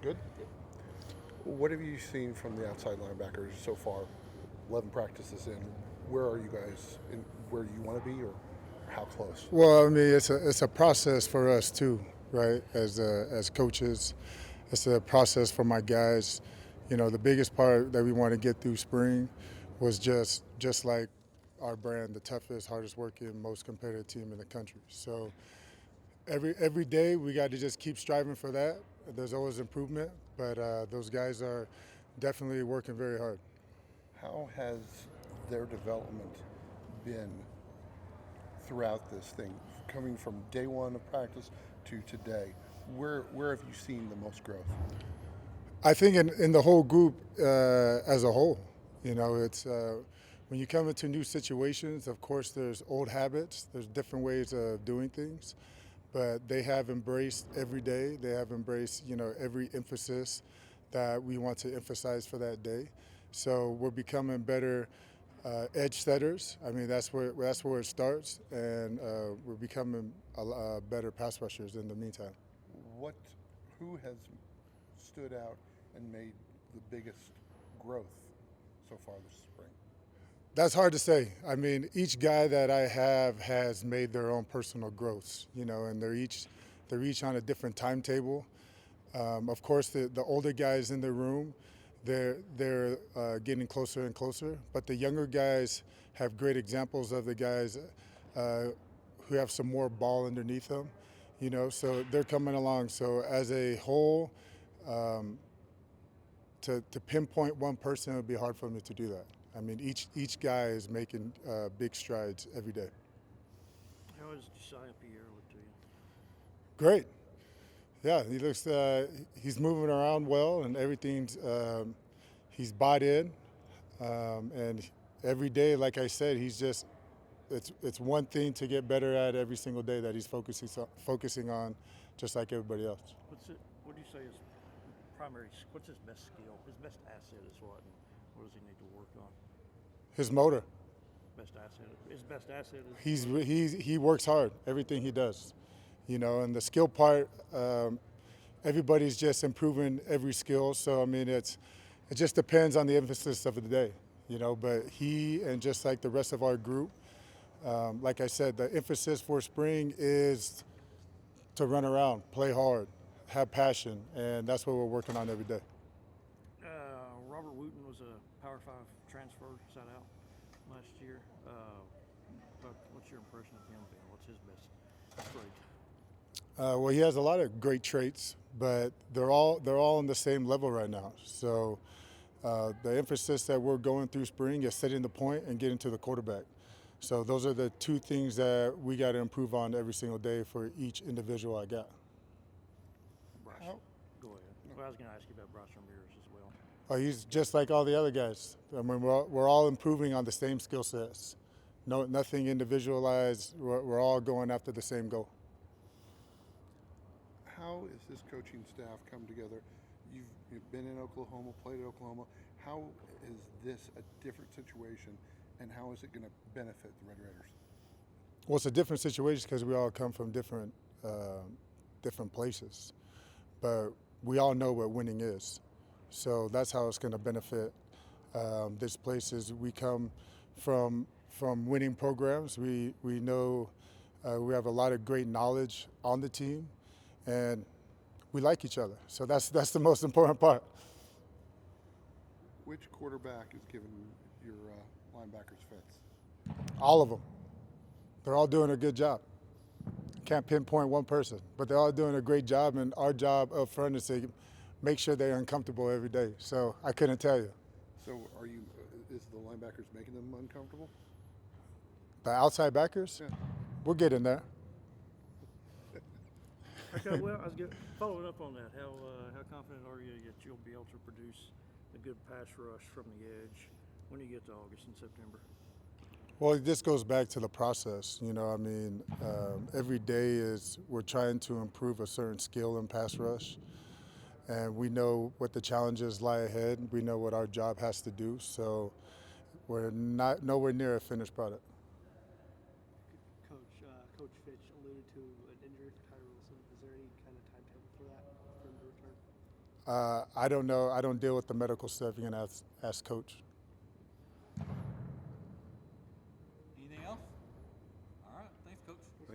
Good. What have you seen from the outside linebackers so far? 11 practices in. Where are you guys in where you want to be, or how close? Well, I mean, it's a process for us too, right? As coaches, it's a process for my guys. You know, the biggest part that we want to get through spring was just like our brand, the toughest, hardest working, most competitive team in the country. So every day we got to just keep striving for that. There's always improvement, but those guys are definitely working very hard. How has their development been throughout this thing, coming from day one of practice to today? Where have you seen the most growth? I think in the whole group as a whole, you know, it's when you come into new situations. Of course, there's old habits, there's different ways of doing things, but they have embraced every day. They have embraced, you know, every emphasis that we want to emphasize for that day. So we're becoming better edge setters. I mean, that's where it starts, and we're becoming better pass rushers in the meantime. What, who has stood out and made the biggest growth so far this spring? That's hard to say. I mean, each guy that I have has made their own personal growths, you know, and they're each on a different timetable. Of course, the older guys in the room, they're getting closer and closer. But the younger guys have great examples of the guys who have some more ball underneath them, you know. So they're coming along. So as a whole, to pinpoint one person, it would be hard for me to do that. I mean, each guy is making big strides every day. How is Josiah Pierre look to you? Great. Yeah, he looks. He's moving around well, and everything's. He's bought in, and every day, like I said, he's just. It's one thing to get better at every single day that he's focusing on, just like everybody else. What do you say is primary? What's his best skill? His best asset is what? And what does he need to work on? His motor. Best asset. His best asset is. He works hard. Everything he does, you know, and the skill part. Everybody's just improving every skill. So I mean, it just depends on the emphasis of the day, you know. But he and just like the rest of our group, like I said, the emphasis for spring is to run around, play hard, have passion, and that's what we're working on every day. Robert Wooten was a Power Five transfer, sat out last year. But what's your impression of him being? What's his best trait? Well, he has a lot of great traits, but they're all on the same level right now. So the emphasis that we're going through spring is setting the point and getting to the quarterback. So those are the two things that we got to improve on every single day for each individual I got. Bryce, How, go ahead. Well, I was going to ask you about Bryce Ramirez as well. He's just like all the other guys. I mean, we're all improving on the same skill sets. No, nothing individualized. We're all going after the same goal. how is this coaching staff come together? You've been in Oklahoma, played at Oklahoma. How is this a different situation, and how is it going to benefit the Red Raiders? Well, it's a different situation because we all come from different places, but we all know what winning is. So that's how it's going to benefit this place. Is we come from winning programs. We know we have a lot of great knowledge on the team, and we like each other. So that's the most important part. Which quarterback is giving your linebackers fits? All of them. They're all doing a good job. Can't pinpoint one person, but they're all doing a great job. And our job up front is to make sure they're uncomfortable every day. So I couldn't tell you. So, are you? Is the linebackers making them uncomfortable? The outside backers, Yeah. we're getting there. Okay, well, following up on that. How confident are you that you'll be able to produce a good pass rush from the edge when you get to August and September? Well, this goes back to the process. You know, I mean, every day is we're trying to improve a certain skill in pass rush, and we know what the challenges lie ahead. We know what our job has to do. So we're not nowhere near a finished product. Coach Fitch alluded to an injury for Tyree Wilson. Is there any kind of timetable for that for him to return? I don't know. I don't deal with the medical stuff. You can ask Coach. Anything else? All right. Thanks, Coach. Thanks.